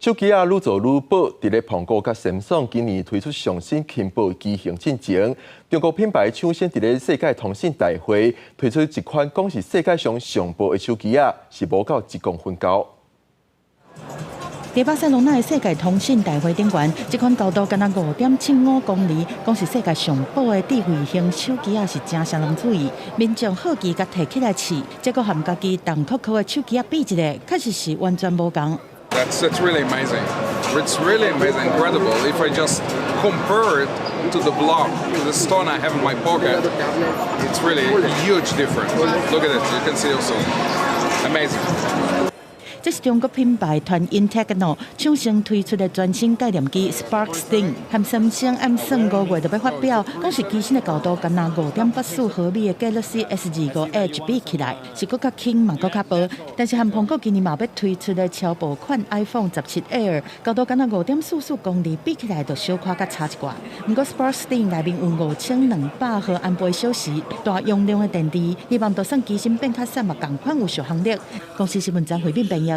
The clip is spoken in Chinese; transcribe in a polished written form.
手机啊愈做愈薄，伫咧苹果甲三星今年推出上新轻薄机型进前，中国品牌抢先伫咧世界通信大会推出一款讲是世界上上薄的手机啊，是无到1公分高。在巴塞罗那的世界通信大会顶悬，这款高度敢若5.75公里，讲是世界上薄的智慧型手机啊，是真啥人注意。民众好奇甲摕起来试，结果和家己重扣扣的手机啊比一下，确实是完全无同。That's really amazing. It's really amazing, incredible. If I just compare it to the block, to the stone I have in my pocket, it's really a huge difference. Look at it, you can see also. Amazing. 这是中国品牌团 Intechno 抢先推出的全新概念机 Spark Sting， 和三星 M 5月就要发表，讲是机身的高度敢若5.84毫米的 Galaxy S25 Edge 比起来是更较轻嘛，更较薄。但是和苹果今年嘛要推出的超薄款 iPhone 17 Air， 高度敢若5.44公里，比起来就小可较差一寡。不过 Spark Sting 内面有5200毫安培小时，大容量的电池，希望就算机身变较散嘛，同款有续航力。公司新闻展回应朋友。